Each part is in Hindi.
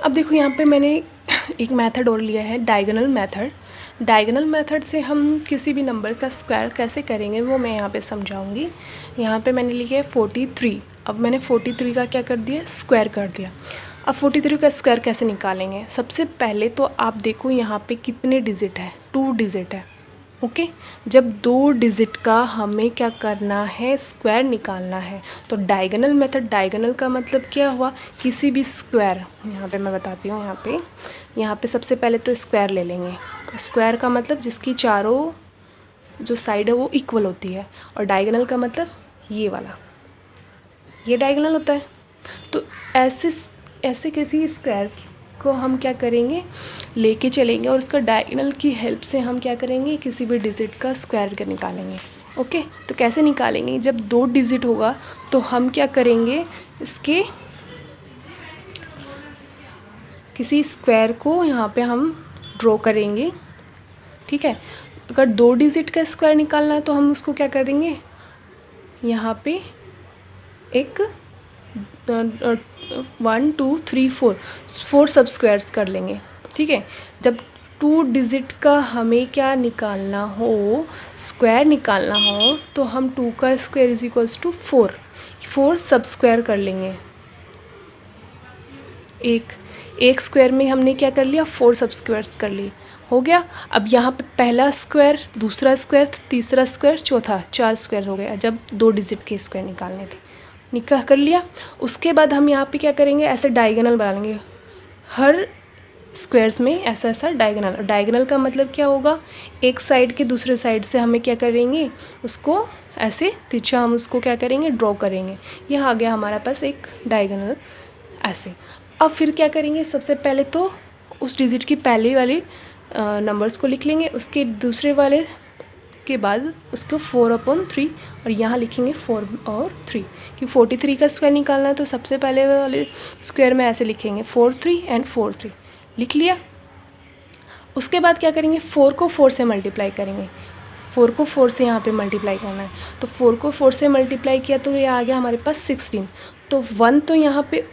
अब देखो यहाँ पे मैंने एक मेथड और लिया है, डायगोनल मेथड। डायगोनल मेथड से हम किसी भी नंबर का स्क्वायर कैसे करेंगे वो मैं यहाँ पे समझाऊंगी। यहाँ पे मैंने लिखा है 43। अब मैंने 43 का क्या कर दिया, स्क्वायर कर दिया। अब 43 का स्क्वायर कैसे निकालेंगे, सबसे पहले तो आप देखो यहाँ पे कितने डिजिट है, 2 डिजिट है। ओके, जब 2 डिजिट का हमें क्या करना है, स्क्वायर निकालना है, तो डायगोनल मेथड, डायगोनल का मतलब क्या हुआ, किसी भी स्क्वायर, यहाँ पे मैं बताती हूँ, यहाँ पे सबसे पहले तो स्क्वायर ले लेंगे। स्क्वायर का मतलब जिसकी चारों जो साइड है वो इक्वल होती है, और डायगोनल का मतलब ये वाला, ये डायगोनल होता है। तो ऐसे किसी स्क्वायर को हम क्या करेंगे, लेके चलेंगे और उसका डायगोनल की हेल्प से हम क्या करेंगे, किसी भी डिजिट का स्क्वायर निकालेंगे। ओके, तो कैसे निकालेंगे, जब 2 डिजिट होगा तो हम क्या करेंगे, इसके किसी स्क्वायर को यहाँ पे हम ड्रॉ करेंगे। ठीक है, अगर 2 डिजिट का स्क्वायर निकालना है तो हम उसको क्या करेंगे, यहाँ पे एक 1 2 3 4 सब स्क्वायर्स कर लेंगे। ठीक है, जब 2 डिजिट का हमें क्या निकालना हो, स्क्वायर निकालना हो, तो हम 2 का स्क्वायर इज इक्वल्स टू 4 सब स्क्वायर कर लेंगे। एक स्क्वायर में हमने क्या कर लिया, 4 सब स्क्वायर्स कर लिए, हो गया। अब यहाँ पे पहला स्क्वायर, दूसरा स्क्वायर, तीसरा स्क्वायर, चौथा, 4 स्क्वायर हो गया जब 2 डिजिट के स्क्वायर निकालने थे, निकाल कर लिया। उसके बाद हम यहाँ पे क्या करेंगे, ऐसे डायगोनल बना लेंगे, हर स्क्वायर्स में ऐसा ऐसा डायगोनल। डायगोनल का मतलब क्या होगा, एक साइड के दूसरे साइड से हमें क्या करेंगे, उसको ऐसे तिरछा हम उसको क्या करेंगे, ड्रॉ करेंगे। यह आ गया हमारे पास एक डायगोनल ऐसे। अब फिर क्या करेंगे, सबसे पहले तो उस डिजिट की पहले वाली नंबर्स को लिख लेंगे, उसके दूसरे वाले के बाद उसको 4/3 और यहाँ लिखेंगे 4 और 3, क्योंकि 43 का स्क्वायर निकालना है तो सबसे पहले वाले स्क्वायर में ऐसे लिखेंगे 4 3 एंड 4 3, लिख लिया। उसके बाद क्या करेंगे, 4 को 4 से मल्टीप्लाई करेंगे, 4 को 4 से यहाँ पे मल्टीप्लाई करना है, तो 4 को 4 से मल्टीप्लाई किया तो ये आ गया हमारे पास 16। तो 1 तो यहाँ पे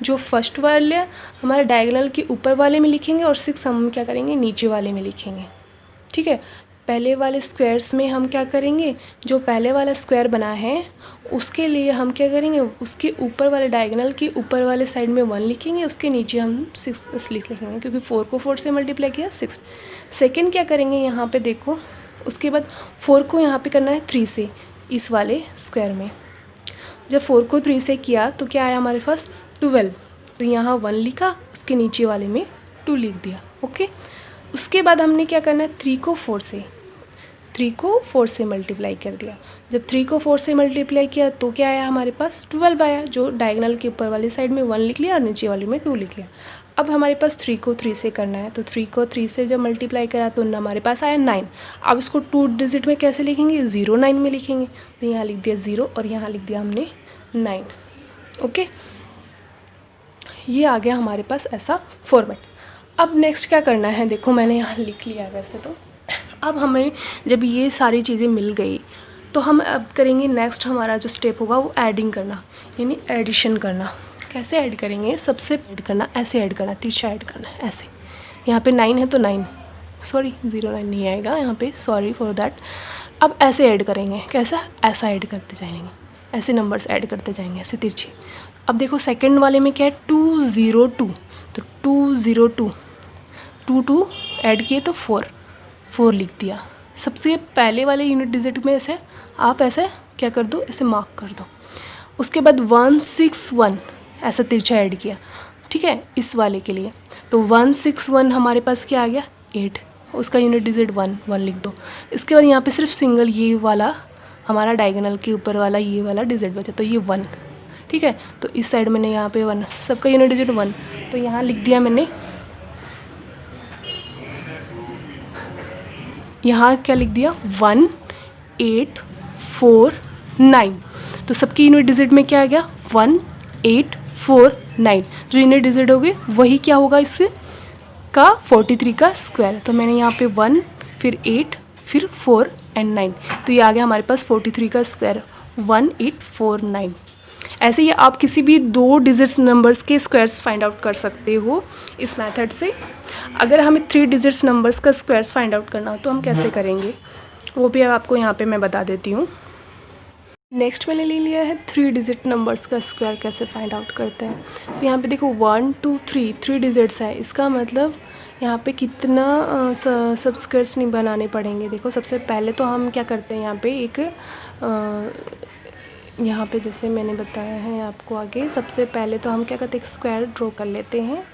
जो फर्स्ट वाले हमारे डायगोनल के ऊपर वाले में लिखेंगे और 6 हम क्या करेंगे, नीचे वाले में लिखेंगे। ठीक है, पहले वाले स्क्वायर्स में हम क्या करेंगे, जो पहले वाला स्क्वायर बना है उसके लिए हम क्या करेंगे, उसके ऊपर वाले डायगोनल के ऊपर वाले साइड में 1 लिखेंगे, उसके नीचे हम 6 लिखेंगे, क्योंकि 4 को 4 से मल्टीप्लाई किया 6। सेकेंड क्या करेंगे, यहाँ पे देखो, उसके बाद 4 को यहाँ पे करना है 3 से, इस वाले स्क्वायर में। जब 4 को 3 से किया तो क्या आया हमारे पास, 12। तो यहाँ 1 लिखा, उसके नीचे वाले में 2 लिख दिया। ओके, उसके बाद हमने क्या करना है, 3 को 4 से मल्टीप्लाई कर दिया। जब 3 को 4 से मल्टीप्लाई किया तो क्या आया हमारे पास, 12 आया, जो डायगोनल के ऊपर वाली साइड में 1 लिख लिया और नीचे वाले में 2 लिख लिया। अब हमारे पास 3 को 3 से करना है, तो 3 को 3 से जब मल्टीप्लाई करा तो हमारे पास आया 9। अब इसको 2 डिजिट में कैसे लिखेंगे, 0 9 में लिखेंगे, तो यहाँ लिख दिया 0 और यहाँ लिख दिया हमने 9। ओके, ये आ गया हमारे पास ऐसा फॉर्मेट। अब नेक्स्ट क्या करना है, देखो मैंने यहाँ लिख लिया है वैसे तो। अब हमें जब ये सारी चीज़ें मिल गई तो हम अब करेंगे, नेक्स्ट हमारा जो स्टेप होगा वो एडिंग करना, यानी एडिशन करना। कैसे ऐड करेंगे, सबसे ऐड करना, ऐसे ऐड करना, तिरछा ऐड करना है ऐसे। यहाँ पे 9 है तो 9, सॉरी 0 9 नहीं आएगा यहाँ पे, सॉरी फॉर दैट। अब ऐसे ऐड करेंगे, कैसा, ऐसा ऐड करते जाएंगे, ऐसे नंबर्स ऐड करते जाएंगे ऐसे तिरछे। अब देखो सेकंड वाले में क्या है, 202, तो 202, 2 ऐड किए तो 4 लिख दिया। सबसे पहले वाले यूनिट डिजिट में ऐसे आप ऐसे क्या कर दो, ऐसे मार्क कर दो। उसके बाद 161 ऐसा तिरछा ऐड किया, ठीक है, इस वाले के लिए। तो 161 हमारे पास क्या आ गया, 8, उसका यूनिट डिजिट 1 लिख दो। इसके बाद यहाँ पे सिर्फ सिंगल ये वाला हमारा डायगोनल के ऊपर वाला ये वाला डिजिट बचा, तो ये 1, ठीक है। तो इस साइड मैंने यहाँ पे 1, सबका यूनिट डिजिट 1, तो यहाँ लिख दिया मैंने, यहाँ क्या लिख दिया, 1 8 4 9। तो सबकी यूनिट डिजिट में क्या आ गया, 1 8 4 9। जो यूनिट डिजिट होगी वही क्या होगा इससे का 43 का स्क्वायर। तो मैंने यहाँ पे 1 फिर 8 फिर 4 एंड 9, तो ये आ गया हमारे पास 43 का स्क्वायर 1849। ऐसे ही आप किसी भी 2 डिजिट्स नंबर्स के स्क्वायर्स फाइंड आउट कर सकते हो इस मेथड से। अगर हमें 3 डिजिट्स नंबर्स का स्क्वायर्स फाइंड आउट करना हो तो हम कैसे करेंगे वो भी आपको यहाँ पे मैं बता देती हूँ। नेक्स्ट मैंने ले लिया है 3 डिजिट नंबर्स का स्क्वायर कैसे फाइंड आउट करते हैं। तो यहाँ पे देखो 1 2 3 डिजिट्स है, इसका मतलब यहाँ पे कितना सब स्क्वायर्स नहीं बनाने पड़ेंगे। देखो सबसे पहले तो हम क्या करते हैं, यहाँ पे एक यहाँ पे जैसे मैंने बताया है आपको आगे, सबसे पहले तो हम क्या करते हैं, एक स्क्वायर ड्रॉ कर लेते हैं।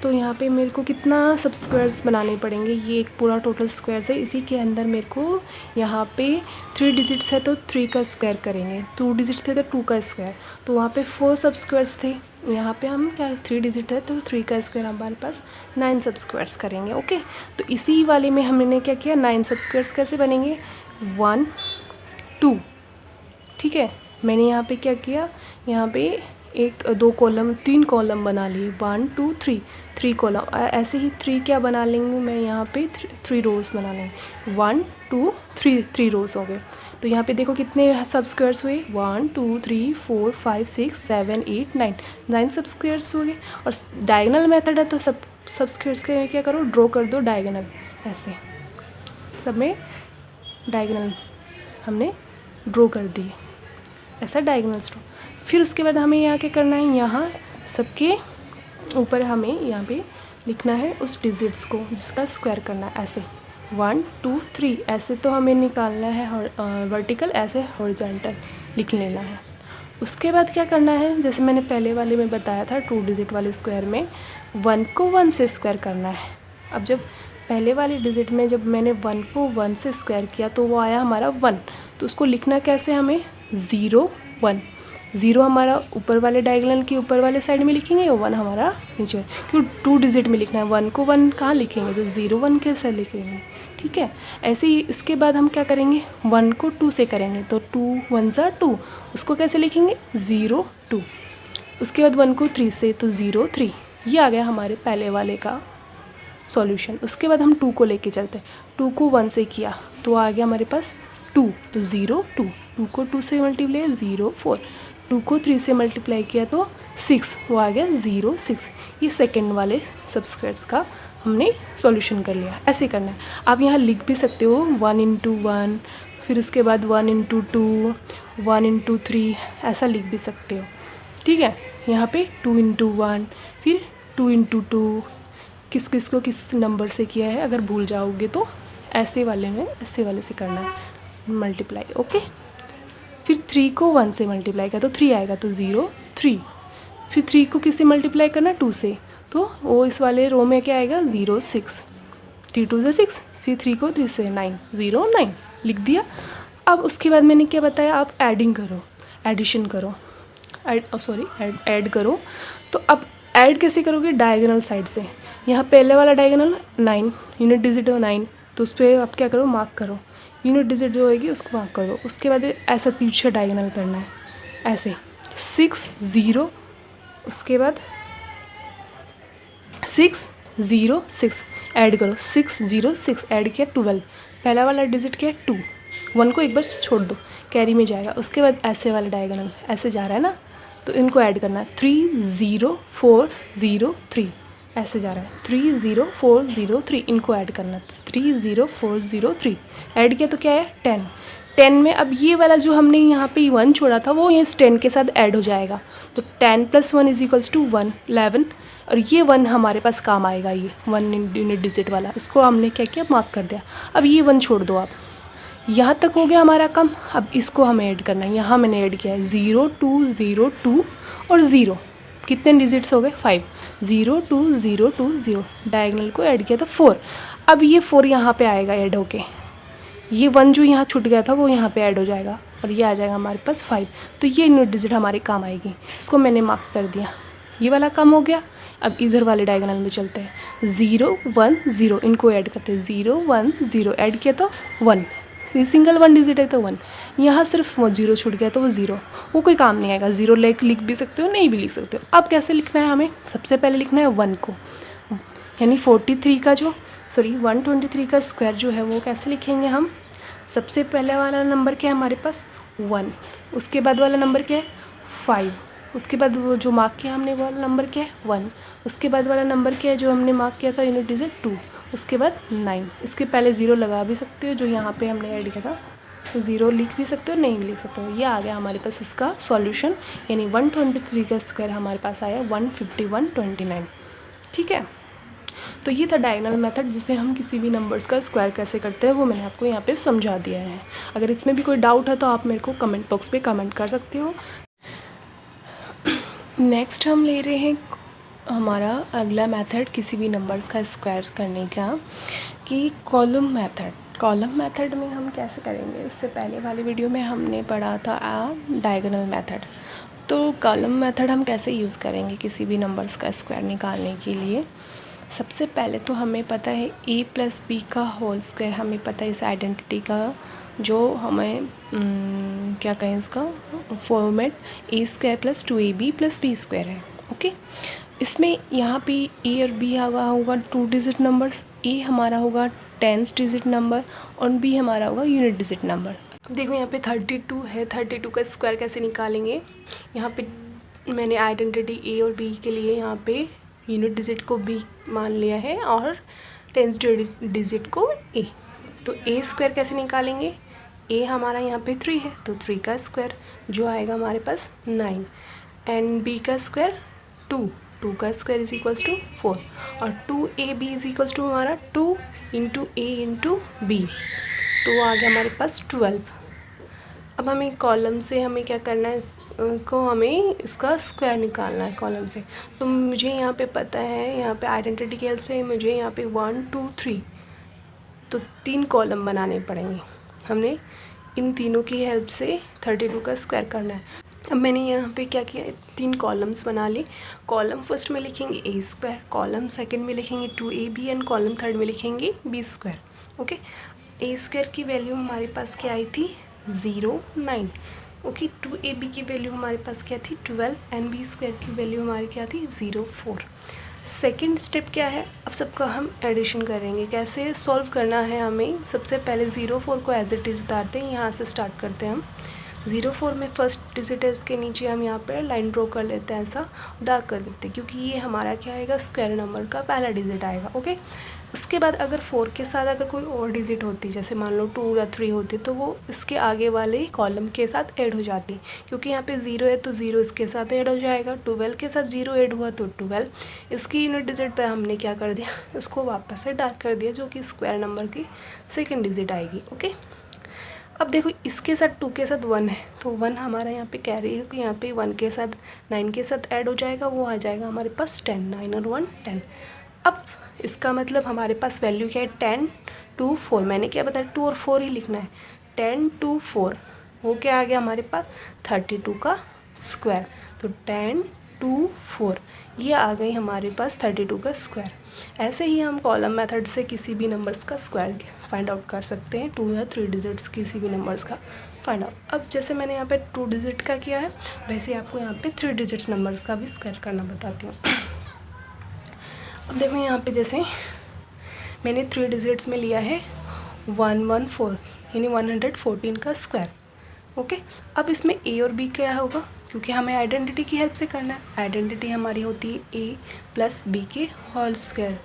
तो यहाँ पे मेरे को कितना सब स्क्वायर्स बनाने पड़ेंगे, ये एक पूरा टोटल स्क्वायर्स है, इसी के अंदर मेरे को यहाँ पे 3 डिजिट्स है तो 3 का स्क्वायर करेंगे, 2 डिजिट्स थे तो 2 का स्क्वायर, तो वहाँ पे 4 सब स्क्वायर्स थे। यहाँ पे हम क्या 3 डिजिट है तो 3 का स्क्वायर हमारे पास 9 सब स्क्वायर्स करेंगे। ओके, तो इसी वाले में हमने क्या किया, 9 सब स्क्वायर्स कैसे बनेंगे, 1 2, ठीक है। मैंने यहाँ पे क्या किया, यहाँ पे 3 कॉलम बना लिए, 1 2 3 कॉलम। ऐसे ही 3 क्या बना लेंगे, मैं यहाँ पे 3 रोज़ बना लेंगे, 1 2 3 रोज़ हो गए। तो यहाँ पे देखो कितने सब स्क्वायर्स हुए, 1 2 3 4 5 6 7 8 9 सब स्क्वायर्स हो गए। और डायगोनल मेथड है तो सब स्क्वायर्स के क्या करो, ड्रॉ कर दो डायगोनल, ऐसे सब में डायगोनल हमने ड्रॉ कर दिए, ऐसा डायगोनल ड्रॉ। फिर उसके बाद हमें यहाँ क्या करना है, यहाँ सबके ऊपर हमें यहाँ पे लिखना है उस डिजिट्स को जिसका स्क्वायर करना है, ऐसे 1 2 3 ऐसे तो हमें निकालना है वर्टिकल, ऐसे हॉरिजॉन्टल लिख लेना है। उसके बाद क्या करना है, जैसे मैंने पहले वाले में बताया था 2 डिजिट वाले स्क्वायर में 1 को 1 से स्क्वायर करना है। अब जब पहले वाले डिजिट में जब मैंने 1 को 1 से स्क्वायर किया तो वो आया हमारा 1, तो उसको लिखना कैसे, हमें 0 1, 0 हमारा ऊपर वाले डायगोनल के ऊपर वाले साइड में लिखेंगे और 1 हमारा नीचे, क्यों 2 डिजिट में लिखना है, 1 को 1 कहाँ लिखेंगे, तो 0 1 कैसे लिखेंगे, ठीक है। ऐसे ही इसके बाद हम क्या करेंगे, 1 को 2 से करेंगे तो 2 1 ज़ा 2, उसको कैसे लिखेंगे 0 2। उसके बाद 1 को 3 से तो 0 3, ये आ गया हमारे पहले वाले का सॉल्यूशन। उसके बाद हम 2 को लेके चलते हैं, 2 को 1 से किया तो आ गया हमारे पास 2, तो 0 2, 2 को 2 से मल्टीप्लाई 0 4, 2 को 3 से मल्टीप्लाई किया तो 6, वो आ गया 0 6। ये सेकेंड वाले सब स्क्वायर्स का हमने सॉल्यूशन कर लिया। ऐसे करना है, आप यहाँ लिख भी सकते हो 1 इंटू 1, फिर उसके बाद 1 इंटू 2, 1 इंटू 3, ऐसा लिख भी सकते हो, ठीक है। यहाँ पे 2 इंटू 1, फिर 2 इंटू 2, किस किस को किस नंबर से किया है, अगर भूल जाओगे तो ऐसे वाले में ऐसे वाले से करना है मल्टीप्लाई। ओके, फिर 3 को 1 से मल्टीप्लाई किया तो 3 आएगा, तो 0 3, फिर 3 को किससे मल्टीप्लाई करना 2 से, तो वो इस वाले रो में क्या आएगा 0 6, 3 2 से 6, फिर 3 को 3 से 9 0 9 लिख दिया। अब उसके बाद मैंने क्या बताया, आप एडिंग करो, एडिशन करो, ऐड करो। तो अब ऐड कैसे करोगे, डायगोनल साइड से। यहाँ पहले वाला डायगोनल 9 यूनिट डिजिट हो 9, तो उस पर आप क्या करो, मार्क करो, यूनिट डिजिट जो होगी उसको मार्क कर दो। उसके बाद ऐसा तिरछा डायगोनल करना है, ऐसे तो 6 0, उसके बाद 6 0 6 ऐड करो, 6 0 6 ऐड किया 12, पहला वाला डिजिट क्या है 2, 1 को एक बार छोड़ दो कैरी में जाएगा। उसके बाद ऐसे वाला डायगोनल ऐसे जा रहा है ना, तो इनको ऐड करना है 3 0 4 0 3, ऐसे जा रहा है 3 0 4 0 3, इनको ऐड करना है 3 0 4 0 3, ऐड किया तो क्या है 10 10 में अब ये वाला जो हमने यहाँ पे 1 छोड़ा था वो इस 10 के साथ ऐड हो जाएगा, तो 10 + 1 = 1 11, और ये 1 हमारे पास काम आएगा, ये 1 यूनिट डिजिट वाला, इसको हमने क्या किया मार्क कर दिया। अब ये 1 छोड़ दो आप, यहाँ तक हो गया हमारा काम। अब इसको हमें ऐड करना है, यहाँ मैंने ऐड किया है 0 2 0 2 और 0, कितने डिजिट्स हो गए 5, 0 2 0 2 0, डायगोनल को ऐड किया था 4। अब ये 4 यहाँ पे आएगा ऐड होके, ये 1 जो यहाँ छूट गया था वो यहाँ पे ऐड हो जाएगा और ये आ जाएगा हमारे पास 5, तो ये यूनिट डिजिट हमारे काम आएगी, इसको मैंने मार्क कर दिया, ये वाला काम हो गया। अब इधर वाले डायगोनल में चलते हैं, 0 1 0, इनको ऐड करते हैं, 0 1 0 ऐड किया तो 1, सिंगल 1 डिजिट है तो 1, यहाँ सिर्फ वो 0 छूट गया तो वो 0, वो कोई काम नहीं आएगा, 0 लिख भी सकते हो नहीं भी लिख सकते हो। अब कैसे लिखना है, हमें सबसे पहले लिखना है 1 को, यानी 123 का स्क्वायर जो है वो कैसे लिखेंगे हम, सबसे पहले वाला नंबर क्या है हमारे पास 1, उसके बाद वाला नंबर क्या है 5, उसके बाद वो जो मार्क किया हमने वो नंबर क्या है 1, उसके बाद वाला नंबर क्या है जो हमने मार्क किया था यूनिट डिजिट 2, उसके बाद 9। इसके पहले 0 लगा भी सकते हो जो यहाँ पे हमने ऐड किया था, तो 0 लिख भी सकते हो, नहीं भी लिख सकते हो। ये आ गया हमारे पास इसका सॉल्यूशन, यानी 123 का स्क्वायर हमारे पास आया 15129। ठीक है, तो ये था डायगोनल मेथड जिसे हम किसी भी नंबर्स का स्क्वायर कैसे करते हैं वो मैंने आपको यहाँ पे समझा दिया है। अगर इसमें भी कोई डाउट है तो आप मेरे को कमेंट बॉक्स पे कमेंट कर सकते हो। नेक्स्ट हम ले रहे हैं हमारा अगला मेथड किसी भी नंबर का स्क्वायर करने का, कि कॉलम मेथड। कॉलम मेथड में हम कैसे करेंगे, इससे पहले वाली वीडियो में हमने पढ़ा था डायगोनल मेथड। तो कॉलम मेथड हम कैसे यूज़ करेंगे किसी भी नंबर्स का स्क्वायर निकालने के लिए। सबसे पहले तो हमें पता है a प्लस बी का होल स्क्वायर, हमें पता है इस आइडेंटिटी का जो हमें क्या कहें इसका format a square plus 2ab plus b square है। ओके, इसमें यहाँ पे a और b होगा 2 डिजिट नंबर्स, a हमारा होगा 10 डिजिट नंबर और b हमारा होगा यूनिट डिजिट नंबर। देखो यहाँ पे 32 है, 32 का स्क्वायर कैसे निकालेंगे। यहाँ पे मैंने आइडेंटिटी a और b के लिए यहाँ पे यूनिट डिजिट को b मान लिया है और 10 डिजिट को a। तो a स्क्वायर कैसे निकालेंगे, a हमारा यहाँ पे 3 है तो 3 का स्क्वायर जो आएगा हमारे पास 9, एंड b का स्क्वायर 2, 2 का स्क्वायर इज इक्वल्स टू 4, और 2ab इज इक्वल्स टू हमारा 2 इंटू a इंटू b, तो वो आ गया हमारे पास 12। अब हमें कॉलम से हमें क्या करना है, इसको हमें इसका स्क्वायर निकालना है कॉलम से। तो मुझे यहाँ पे पता है, यहाँ पे आइडेंटिटी के हेल्प से मुझे यहाँ पे 1 2 3 तो 3 कॉलम बनाने पड़ेंगे। हमने इन तीनों की हेल्प से 32 का स्क्वायर करना है। अब मैंने यहाँ पे क्या किया, 3 कॉलम्स बना ली। कॉलम फर्स्ट में लिखेंगे a स्क्वायर, कॉलम सेकंड में लिखेंगे 2ab एंड कॉलम थर्ड में लिखेंगे b square. Okay, a square की वैल्यू हमारे पास क्या आई थी 0 9। ओके, 2ab की वैल्यू हमारे पास क्या थी 12 एंड b स्क्वायर की वैल्यू हमारी क्या थी 0 4। सेकेंड स्टेप क्या है, अब सबका हम एडिशन करेंगे। कैसे सॉल्व करना है हमें, सबसे पहले 0 4 को एज इट इज़ उतारते हैं, यहाँ से स्टार्ट करते हैं हम। 0 4 में फर्स्ट डिजिट है, इसके नीचे हम यहाँ पर लाइन ड्रॉ कर लेते हैं, ऐसा डार्क कर देते हैं क्योंकि ये हमारा क्या आएगा स्क्वायर नंबर का पहला डिजिट आएगा। ओके, उसके बाद अगर 4 के साथ अगर कोई और डिजिट होती, जैसे मान लो 2 या 3 होती, तो वो इसके आगे वाले कॉलम के साथ ऐड हो जाती। क्योंकि यहाँ पे 0 है तो 0 इसके साथ ऐड हो जाएगा, 12 के साथ 0 ऐड हुआ तो 12। इसकी यूनिट डिजिट पे हमने क्या कर दिया, उसको वापस से डार्क कर दिया, जो कि स्क्वायर नंबर की सेकेंड डिजिट आएगी। ओके, अब देखो इसके साथ 2 के साथ 1 है तो 1 हमारा यहाँ पे कैरी है कि यहाँ पे 1 के साथ 9 के साथ ऐड हो जाएगा, वो आ जाएगा हमारे पास 10, 9 और 1 10। अब इसका मतलब हमारे पास वैल्यू क्या है 10 2 4, मैंने क्या बताया 2 और 4 ही लिखना है। 10 2 4 वो क्या आ गया हमारे पास 32 का स्क्वायर, तो 10 2 4 ये आ गई हमारे पास 32 का स्क्वायर। ऐसे ही हम कॉलम मेथड से किसी भी नंबर्स का स्क्वायर फाइंड आउट कर सकते हैं, 2 या 3 डिजिट्स किसी भी नंबर्स का फाइंड आउट। अब जैसे मैंने यहाँ पे 2 डिजिट का किया है, वैसे आपको यहाँ पे 3 डिजिट्स नंबर्स का भी स्क्वायर करना बताती हूँ। अब देखो यहाँ पे जैसे मैंने 3 डिजिट्स में लिया है 114 यानी 114 का स्क्वायर। ओके, अब इसमें a और b क्या होगा, क्योंकि हमें आइडेंटिटी की हेल्प से करना है। आइडेंटिटी हमारी होती है a प्लस b के होल स्क्वायर,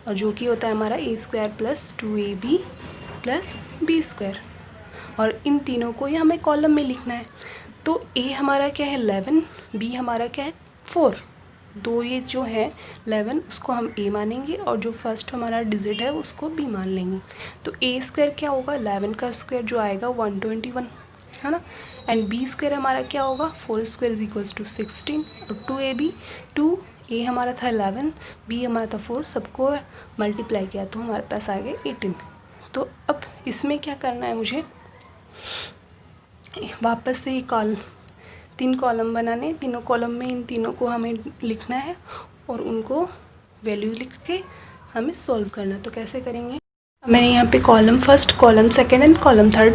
और जो कि होता है हमारा a square plus 2ab plus b square, और इन तीनों को ही हमें कॉलम में लिखना है। तो a हमारा क्या है 11, b हमारा क्या है 4, दो ये जो है 11 उसको हम a मानेंगे और जो फर्स्ट हमारा डिजिट है उसको b मान लेंगे। तो a स्क्वायर क्या होगा 11 का स्क्वायर जो आएगा 121 है ना, एंड b स्क्वायर हमारा क्या होगा 4 स्क्वायर इज इक्वल्स टू 16, और 2ab 2a हमारा था 11 b हमारा था 4, सबको मल्टीप्लाई किया तो हमारे पास आ गए 18। तो अब इसमें क्या करना है, मुझे वापस से 3 कॉलम बनाने, तीनों कॉलम में इन तीनों को हमें लिखना है और उनको वैल्यू लिख के हमें सॉल्व करना है। तो कैसे करेंगे, मैंने यहाँ पे column first, column second and column third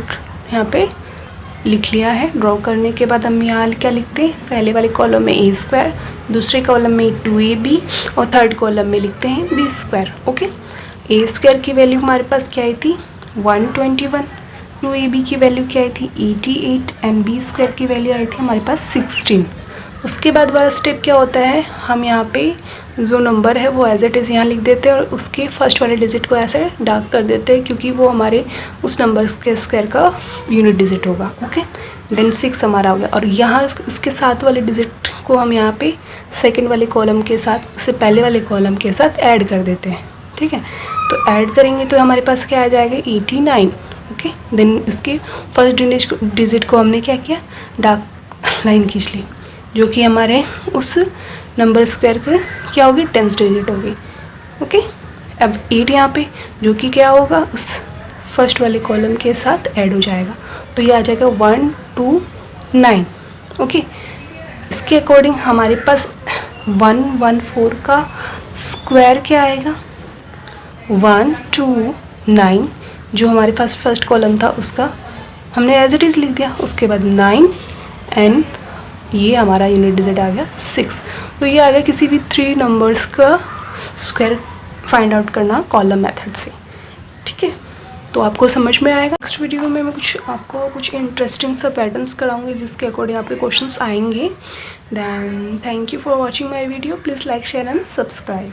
यहाँ पे लिख लिया है। ड्रॉ करने के बाद हम यहाँ क्या लिखते हैं, पहले वाले कॉलम में a स्क्वायर, दूसरे कॉलम में 2ab और थर्ड कॉलम में लिखते हैं b square. Okay, a square की वैल्यू हमारे पास क्या आई थी 121, 2ab की वैल्यू क्या आई थी 88 एंड b स्क्वायर की वैल्यू आई थी हमारे पास 16। उसके बाद वाला स्टेप क्या होता है, हम यहाँ पे जो नंबर है वो एज इट इज़ यहाँ लिख देते हैं और उसके फर्स्ट वाले डिजिट को ऐसे डार्क कर देते हैं, क्योंकि वो हमारे उस नंबर के स्क्वायर का यूनिट डिजिट होगा। ओके, देन 6 हमारा हो गया। और यहाँ इसके साथ वाले डिजिट को हम यहाँ पे सेकंड वाले कॉलम के साथ, उससे पहले वाले कॉलम के साथ ऐड कर देते हैं। ठीक है, तो ऐड करेंगे तो हमारे पास क्या आ जाएगा, 89। ओके, देन इसके फर्स्ट डिजिट को हमने क्या किया, डार्क लाइन खींच ली, जो कि हमारे उस नंबर स्क्वायर का क्या होगी, 10th डिजिट होगी। ओके, अब 8 यहाँ पे जो कि क्या होगा, उस फर्स्ट वाले कॉलम के साथ ऐड हो जाएगा, तो ये आ जाएगा 129। ओके, इसके अकॉर्डिंग हमारे पास 114 का स्क्वायर क्या आएगा, 129, जो हमारे पास फर्स्ट कॉलम था उसका हमने एज इट इज़ लिख दिया। उसके बाद 9 एंड ये हमारा यूनिट डिजिट आ गया 6। तो ये आ गया किसी भी 3 नंबर्स का स्क्वायर फाइंड आउट करना कॉलम मेथड से। ठीक है, तो आपको समझ में आएगा। नेक्स्ट वीडियो में मैं आपको कुछ इंटरेस्टिंग सा पैटर्न्स कराऊंगी जिसके अकॉर्डिंग आपके क्वेश्चंस आएंगे। Then thank you for watching my video. Please like, share and subscribe.